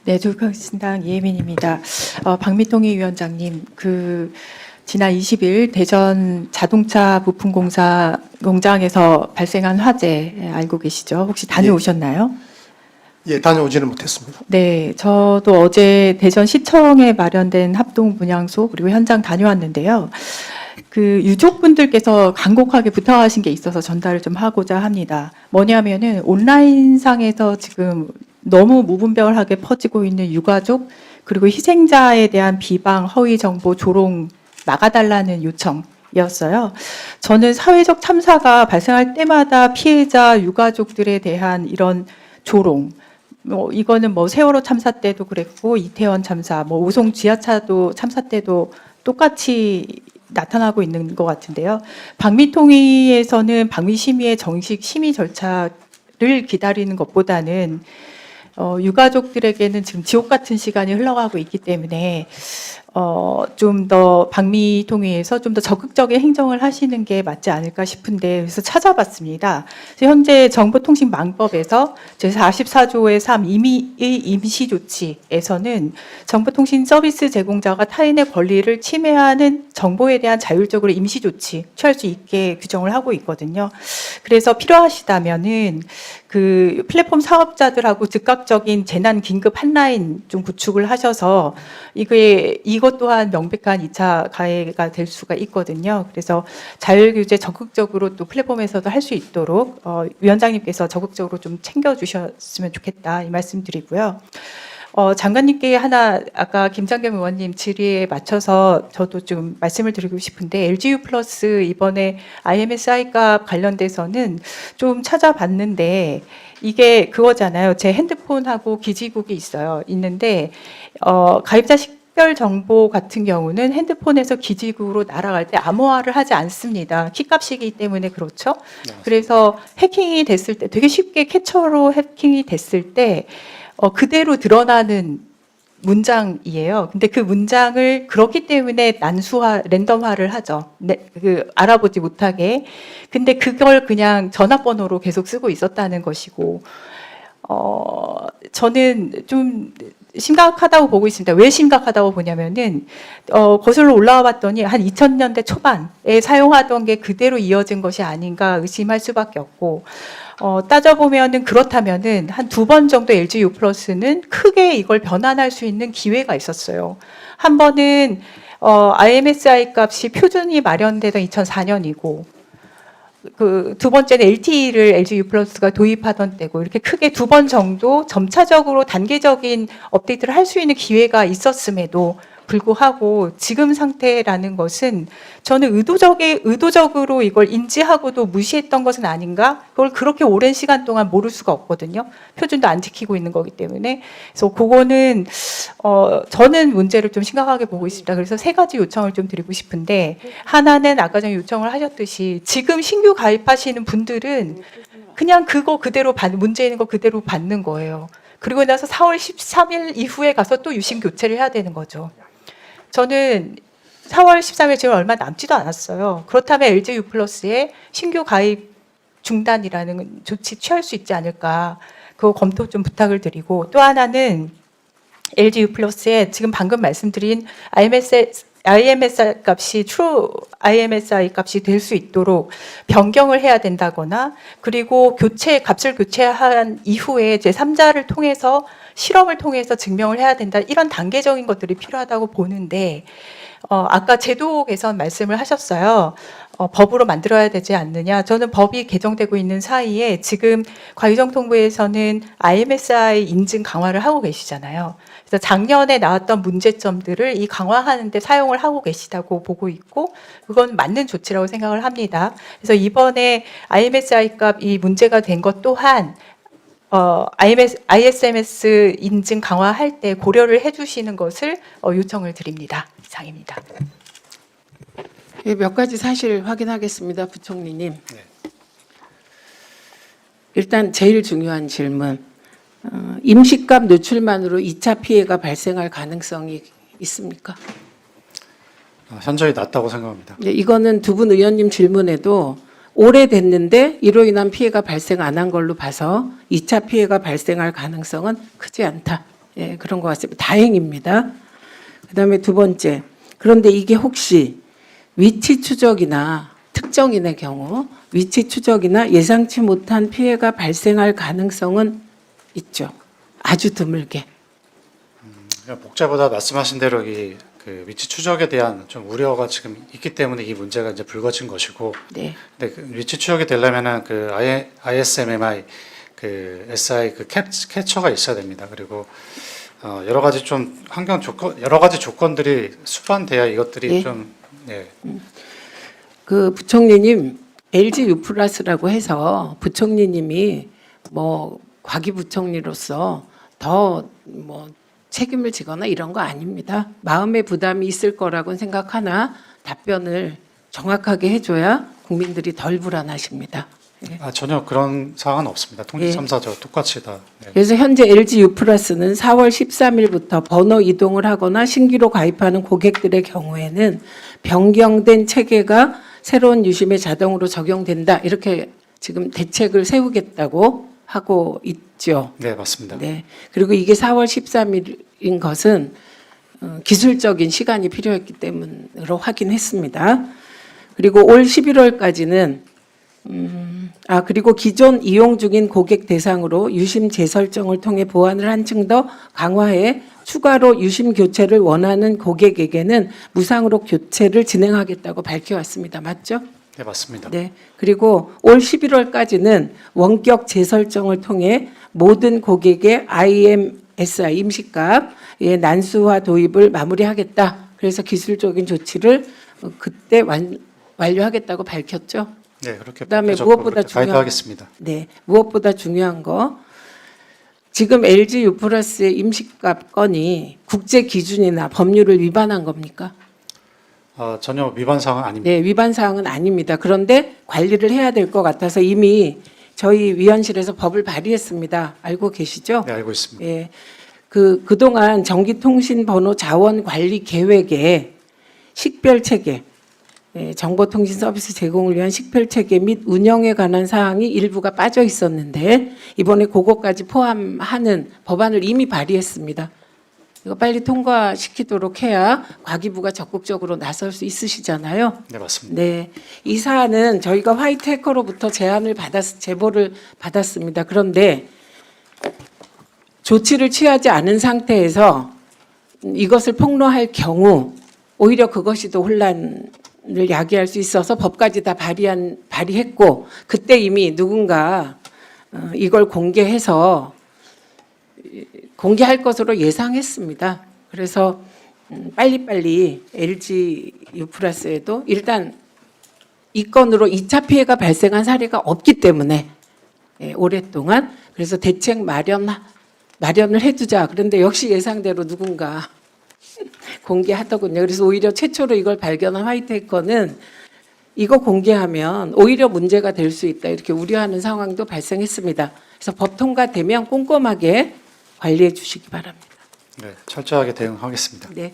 네, 조국신당 이혜민입니다. 박미통희 위원장님, 지난 20일 대전 자동차 부품 공장에서 발생한 화재 알고 계시죠? 혹시 다녀오셨나요? 예, 다녀오지는 못했습니다. 네, 저도 어제 대전시청에 마련된 합동분향소 그리고 현장 다녀왔는데요. 유족분들께서 간곡하게 부탁하신 게 있어서 전달을 좀 하고자 합니다. 뭐냐면은 온라인상에서 지금 너무 무분별하게 퍼지고 있는 유가족 그리고 희생자에 대한 비방, 허위 정보, 조롱 막아달라는 요청이었어요. 저는 사회적 참사가 발생할 때마다 피해자 유가족들에 대한 이런 조롱, 이거는 세월호 참사 때도 그랬고 이태원 참사, 오송 지하차도 참사 때도 똑같이 나타나고 있는 것 같은데요. 방미통위에서는 방미심의의 정식 심의 절차를 기다리는 것보다는 유가족들에게는 지금 지옥 같은 시간이 흘러가고 있기 때문에 좀 더 방미통위에서 좀 더 적극적인 행정을 하시는 게 맞지 않을까 싶은데 그래서 찾아봤습니다. 현재 정보통신망법에서 제44조의 3 임시조치에서는 정보통신 서비스 제공자가 타인의 권리를 침해하는 정보에 대한 자율적으로 임시조치 취할 수 있게 규정을 하고 있거든요. 그래서 필요하시다면은 플랫폼 사업자들하고 즉각적인 재난 긴급 한라인 좀 구축을 하셔서 이것 또한 명백한 2차 가해가 될 수가 있거든요. 그래서 자율규제 적극적으로 또 플랫폼에서도 할 수 있도록 위원장님께서 적극적으로 좀 챙겨주셨으면 좋겠다 이 말씀드리고요. 장관님께 아까 김장겸 의원님 질의에 맞춰서 저도 좀 말씀을 드리고 싶은데 LGU 플러스 이번에 IMSI 값 관련돼서는 좀 찾아봤는데 이게 그거잖아요. 제 핸드폰하고 기지국이 있는데 가입자 식별 정보 같은 경우는 핸드폰에서 기지국으로 날아갈 때 암호화를 하지 않습니다. 키값이기 때문에 그렇죠. 네, 그래서 해킹이 됐을 때 되게 쉽게 캐처로 해킹이 됐을 때 그대로 드러나는 문장이에요. 근데 그 문장을 그렇기 때문에 랜덤화를 하죠. 알아보지 못하게. 근데 그걸 그냥 전화번호로 계속 쓰고 있었다는 것이고, 저는 좀 심각하다고 보고 있습니다. 왜 심각하다고 보냐면은, 거슬러 올라와 봤더니 한 2000년대 초반에 사용하던 게 그대로 이어진 것이 아닌가 의심할 수밖에 없고, 따져보면은 그렇다면은 한 2번 정도 LGU 플러스는 크게 이걸 변환할 수 있는 기회가 있었어요. 한 번은 IMSI 값이 표준이 마련되던 2004년이고 두 번째는 LTE를 LGU 플러스가 도입하던 때고 이렇게 크게 2번 정도 점차적으로 단계적인 업데이트를 할 수 있는 기회가 있었음에도 불구하고 지금 상태라는 것은 저는 의도적으로 이걸 인지하고도 무시했던 것은 아닌가? 그걸 그렇게 오랜 시간 동안 모를 수가 없거든요. 표준도 안 지키고 있는 거기 때문에. 그래서 그거는 저는 문제를 좀 심각하게 보고 있습니다. 그래서 3가지 요청을 좀 드리고 싶은데 하나는 아까 전에 요청을 하셨듯이 지금 신규 가입하시는 분들은 그냥 그거 그대로 문제 있는 거 그대로 받는 거예요. 그리고 나서 4월 13일 이후에 가서 또 유심 교체를 해야 되는 거죠. 저는 4월 13일 지금 얼마 남지도 않았어요. 그렇다면 LGU 플러스의 신규 가입 중단이라는 조치 취할 수 있지 않을까. 그거 검토 좀 부탁을 드리고 또 하나는 LGU 플러스에 지금 방금 말씀드린 IMSI 값이 true IMSI 값이 될 수 있도록 변경을 해야 된다거나 그리고 값을 교체한 이후에 제3자를 통해서 실험을 통해서 증명을 해야 된다. 이런 단계적인 것들이 필요하다고 보는데 아까 제도 개선 말씀을 하셨어요. 법으로 만들어야 되지 않느냐. 저는 법이 개정되고 있는 사이에 지금 과유정통부에서는 IMSI 인증 강화를 하고 계시잖아요. 그래서 작년에 나왔던 문제점들을 이 강화하는 데 사용을 하고 계시다고 보고 있고 그건 맞는 조치라고 생각을 합니다. 그래서 이번에 IMSI 값 이 문제가 된 것 또한 ISMS 인증 강화할 때 고려를 해주시는 것을 요청을 드립니다. 이상입니다. 예, 몇 가지 사실 확인하겠습니다. 부총리님. 네. 일단 제일 중요한 질문. 임시값 노출만으로 2차 피해가 발생할 가능성이 있습니까? 현저히 낮다고 생각합니다. 예, 이거는 두 분 의원님 질문에도 오래됐는데 이로 인한 피해가 발생 안 한 걸로 봐서 2차 피해가 발생할 가능성은 크지 않다. 예, 그런 것 같습니다. 다행입니다. 그다음에 두 번째. 그런데 이게 혹시 위치 추적이나 특정인의 경우 위치 추적이나 예상치 못한 피해가 발생할 가능성은 있죠. 아주 드물게. 그러니까 목자보다 말씀하신 대로 그 위치 추적에 대한 좀 우려가 지금 있기 때문에 이 문제가 이제 불거진 것이고, 네. 근데 그 위치 추적이 되려면은 그 ISMMI 그 SI 그 캡처가 있어야 됩니다. 그리고 여러 가지 좀 환경 조건 여러 가지 조건들이 수반돼야 이것들이 예. 좀 예. 그 부총리님 LG 유플러스라고 해서 부총리님이 뭐 과기부총리로서 더 뭐 책임을 지거나 이런 거 아닙니다. 마음의 부담이 있을 거라고는 생각하나 답변을 정확하게 해줘야 국민들이 덜 불안하십니다. 예. 전혀 그런 사항은 없습니다. 통지 예. 3사죠. 똑같이 다. 네. 그래서 현재 LG 유플러스는 4월 13일부터 번호 이동을 하거나 신규로 가입하는 고객들의 경우에는 변경된 체계가 새로운 유심에 자동으로 적용된다. 이렇게 지금 대책을 세우겠다고 하고 있죠. 네, 맞습니다. 네. 그리고 이게 4월 13일인 것은 기술적인 시간이 필요했기 때문으로 확인했습니다. 그리고 올 11월까지는 그리고 기존 이용 중인 고객 대상으로 유심 재설정을 통해 보완을 한층 더 강화해 추가로 유심 교체를 원하는 고객에게는 무상으로 교체를 진행하겠다고 밝혀왔습니다. 맞죠? 네, 맞습니다. 네. 그리고 올 11월까지는 원격 재설정을 통해 모든 고객의 IMSI 임시값의 난수화 도입을 마무리하겠다. 그래서 기술적인 조치를 그때 완료하겠다고 밝혔죠. 네, 그렇게 그다음에 밝혀졌고 무엇보다 그렇게 중요한 발표하겠습니다. 네, 무엇보다 중요한 거 지금 LG 유플러스의 임시값 건이 국제 기준이나 법률을 위반한 겁니까? 전혀 위반 사항은 아닙니다. 네, 위반 사항은 아닙니다. 그런데 관리를 해야 될 것 같아서 이미 저희 위원실에서 법을 발의했습니다. 알고 계시죠? 네, 알고 있습니다. 예. 그동안 전기통신번호 자원 관리 계획에 식별 체계, 정보통신 서비스 제공을 위한 식별 체계 및 운영에 관한 사항이 일부가 빠져 있었는데 이번에 그것까지 포함하는 법안을 이미 발의했습니다. 이거 빨리 통과시키도록 해야 과기부가 적극적으로 나설 수 있으시잖아요. 네, 맞습니다. 네, 이 사안은 저희가 화이트 해커로부터 제보를 받았습니다. 그런데 조치를 취하지 않은 상태에서 이것을 폭로할 경우 오히려 그것이 더 혼란을 야기할 수 있어서 법까지 다 발의했고 그때 이미 누군가 이걸 공개할 것으로 예상했습니다. 그래서 빨리빨리 LG 유플러스에도 일단 이 건으로 2차 피해가 발생한 사례가 없기 때문에 오랫동안 그래서 대책 마련을 해두자. 그런데 역시 예상대로 누군가 공개하더군요. 그래서 오히려 최초로 이걸 발견한 화이트 해커는 이거 공개하면 오히려 문제가 될 수 있다. 이렇게 우려하는 상황도 발생했습니다. 그래서 법 통과되면 꼼꼼하게 관리해 주시기 바랍니다. 네, 철저하게 대응하겠습니다. 네.